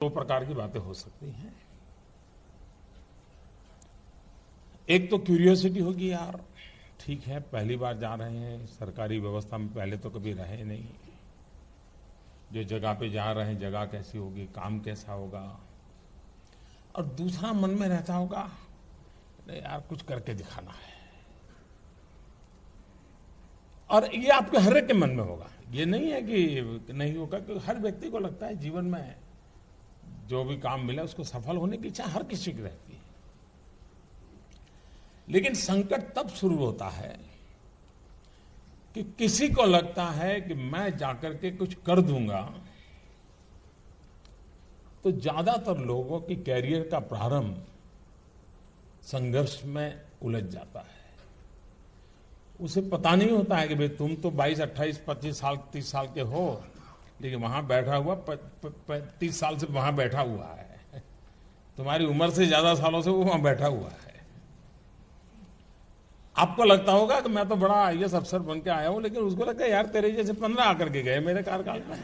दो प्रकार की बातें हो सकती हैं। एक तो क्यूरियोसिटी होगी, यार ठीक है पहली बार जा रहे हैं, सरकारी व्यवस्था में पहले तो कभी रहे नहीं, जो जगह पे जा रहे हैं जगह कैसी होगी, काम कैसा होगा। और दूसरा मन में रहता होगा नहीं यार कुछ करके दिखाना है। और ये आपके हर एक के मन में होगा, ये नहीं है कि नहीं होगा, क्योंकि हर व्यक्ति को लगता है जीवन में जो भी काम मिला उसको सफल होने की इच्छा हर किसी की रहती है। लेकिन संकट तब शुरू होता है कि किसी को लगता है कि मैं जाकर के कुछ कर दूंगा, तो ज्यादातर लोगों की कैरियर का प्रारंभ संघर्ष में उलझ जाता है। उसे पता नहीं होता है कि भाई तुम तो 22, 28, 25 साल 30 साल के हो, लेकिन वहां बैठा हुआ 30 साल से वहां बैठा हुआ है, तुम्हारी उम्र से ज्यादा सालों से वो वहां बैठा हुआ है। आपको लगता होगा कि मैं तो बड़ा आईएएस अफसर बन के आया हूं, लेकिन उसको लगता है यार तेरे जैसे 15 आकर के गए मेरे कार्यकाल में।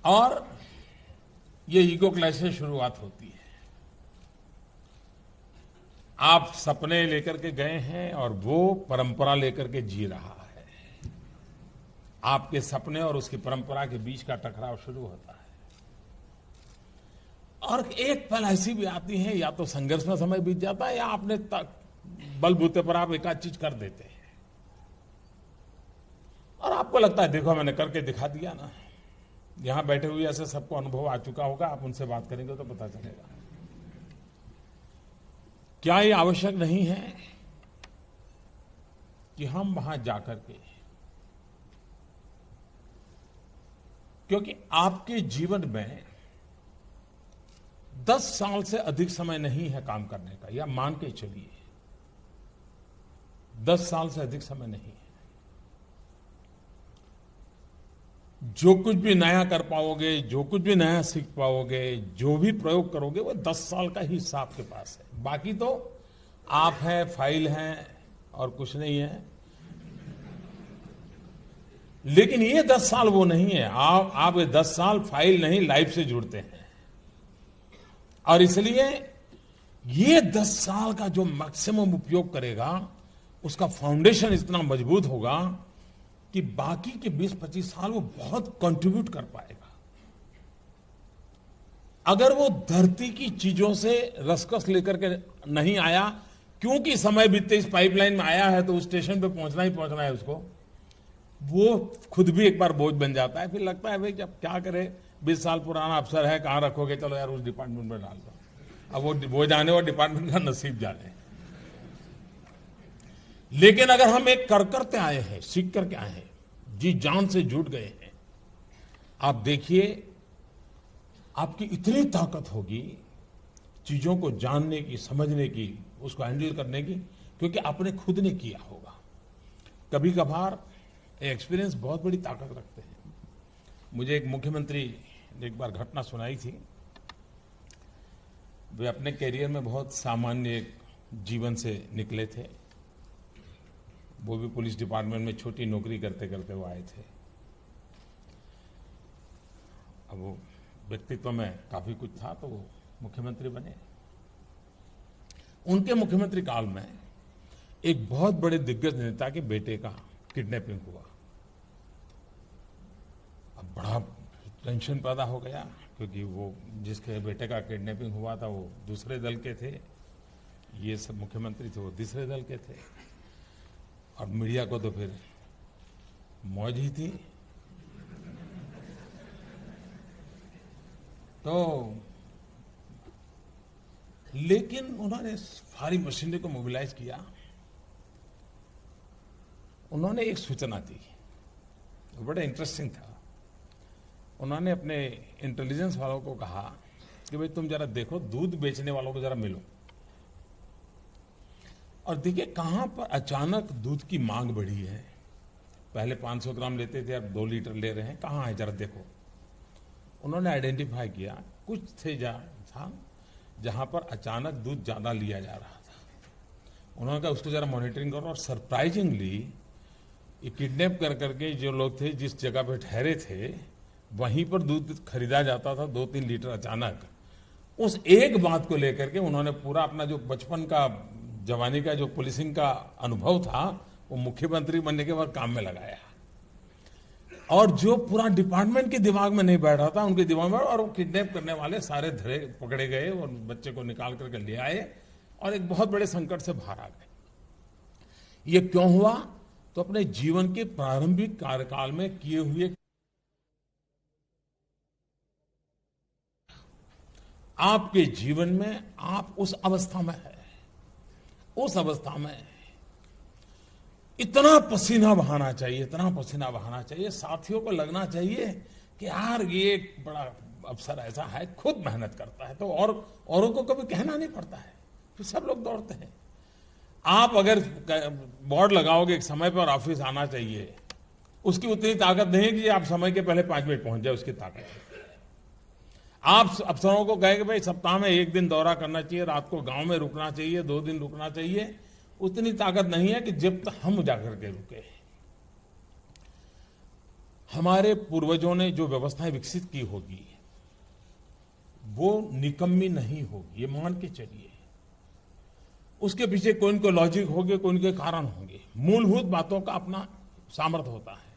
और ये ईगो क्लैश से शुरुआत होती है। आप सपने लेकर के गए हैं और वो परंपरा लेकर के जी रहा है। आपके सपने और उसकी परंपरा के बीच का टकराव शुरू होता है। और एक पल ऐसी भी आती है, या तो संघर्ष में समय बीत जाता है, या आपने बलबूते पर आप एक आध चीज कर देते हैं और आपको लगता है देखो मैंने करके दिखा दिया ना। यहां बैठे हुए ऐसे सबको अनुभव आ चुका होगा, आप उनसे बात करेंगे तो पता चलेगा। क्या ये आवश्यक नहीं है कि हम वहां जाकर के, क्योंकि आपके जीवन में 10 साल से अधिक समय नहीं है काम करने का, या मान के चलिए 10 साल से अधिक समय नहीं है। जो कुछ भी नया कर पाओगे, जो कुछ भी नया सीख पाओगे, जो भी प्रयोग करोगे, वो 10 साल का ही हिस्सा आपके पास है। बाकी तो आप हैं, फाइल हैं और कुछ नहीं है। लेकिन ये 10 साल वो नहीं है। आप ये 10 साल फाइल नहीं लाइफ से जुड़ते हैं। और इसलिए ये 10 साल का जो मैक्सिमम उपयोग करेगा, उसका फाउंडेशन इतना मजबूत होगा कि बाकी के 20-25 साल वो बहुत कंट्रीब्यूट कर पाएगा। अगर वो धरती की चीजों से रसकस लेकर के नहीं आया, क्योंकि समय बीतते इस पाइपलाइन में आया है तो उस स्टेशन पे पहुंचना ही पहुंचना है उसको, वो खुद भी एक बार बोझ बन जाता है। फिर लगता है भाई जब क्या करे, 20 साल पुराना अफसर है, कहां रखोगे, चलो यार उस डिपार्टमेंट में डाल दो। अब वो जाने और डिपार्टमेंट का नसीब जाने। लेकिन अगर हम एक करते आए हैं, सीख करके आए हैं, जी जान से जुट गए हैं, आप देखिए आपकी इतनी ताकत होगी चीजों को जानने की, समझने की, उसको हैंडल करने की, क्योंकि आपने खुद ने किया होगा। कभी कभार एक्सपीरियंस बहुत बड़ी ताकत रखते हैं। मुझे एक मुख्यमंत्री ने एक बार घटना सुनाई थी। वे अपने करियर में बहुत सामान्य जीवन से निकले थे। वो भी पुलिस डिपार्टमेंट में छोटी नौकरी करते करते वो आए थे। अब वो व्यक्तित्व में काफी कुछ था तो वो मुख्यमंत्री बने। उनके मुख्यमंत्री काल में एक बहुत बड़े दिग्गज नेता के बेटे का किडनैपिंग हुआ। अब बड़ा टेंशन पैदा हो गया, क्योंकि वो जिसके बेटे का किडनैपिंग हुआ था वो दूसरे दल के थे, ये सब मुख्यमंत्री थे वो तीसरे दल के थे। और मीडिया को तो फिर मौज ही थी। तो लेकिन उन्होंने सारी मशीनरी को मोबिलाइज किया। उन्होंने एक सूचना दी, बड़ा इंटरेस्टिंग था। उन्होंने अपने इंटेलिजेंस वालों को कहा कि भाई तुम जरा देखो, दूध बेचने वालों को जरा मिलो और देखिए कहां पर अचानक दूध की मांग बढ़ी है। पहले 500 ग्राम लेते थे, अब 2 लीटर ले रहे हैं, कहां है जरा देखो। उन्होंने आइडेंटिफाई किया कुछ थे जहां पर अचानक दूध ज्यादा लिया जा रहा था। उन्होंने कहा उसको जरा मॉनिटरिंग करो। और सरप्राइजिंगली ये किडनैप कर करके जो लोग थे जिस जगह पे ठहरे थे वहीं पर दूध खरीदा जाता था 2-3 लीटर अचानक। उस एक बात को लेकर के उन्होंने पूरा अपना जो बचपन का, जवानी का जो पुलिसिंग का अनुभव था, वो मुख्यमंत्री बनने के बाद काम में लगाया। और जो पूरा डिपार्टमेंट के दिमाग में नहीं बैठ रहा था, उनके दिमाग में, और वो किडनैप करने वाले सारे धरे पकड़े गए और बच्चे को निकाल करके ले आए और एक बहुत बड़े संकट से बाहर आ गए। ये क्यों हुआ? तो अपने जीवन के प्रारंभिक कार्यकाल में किए हुए, आपके जीवन में आप उस अवस्था में है, उस अवस्था में इतना पसीना बहाना चाहिए, इतना पसीना बहाना चाहिए, साथियों को लगना चाहिए कि यार ये एक बड़ा अफसर ऐसा है, खुद मेहनत करता है, तो और औरों को कभी कहना नहीं पड़ता है, फिर सब लोग दौड़ते हैं। आप अगर बोर्ड लगाओगे एक समय पर ऑफिस आना चाहिए, उसकी उतनी ताकत नहीं है कि आप समय के पहले 5 मिनट पहुंच जाए, उसकी ताकत है। आप अफसरों को कहें कि भाई सप्ताह में 1 दिन दौरा करना चाहिए, रात को गांव में रुकना चाहिए, 2 दिन रुकना चाहिए, उतनी ताकत नहीं है कि जब तक हम जाकर के रुके। हमारे पूर्वजों ने जो व्यवस्थाएं विकसित की होगी वो निकम्मी नहीं होगी, ये मान के चलिए। उसके पीछे कोई न कोई लॉजिक होंगे, कोई न कोई कारण होंगे। मूलभूत बातों का अपना सामर्थ्य होता है।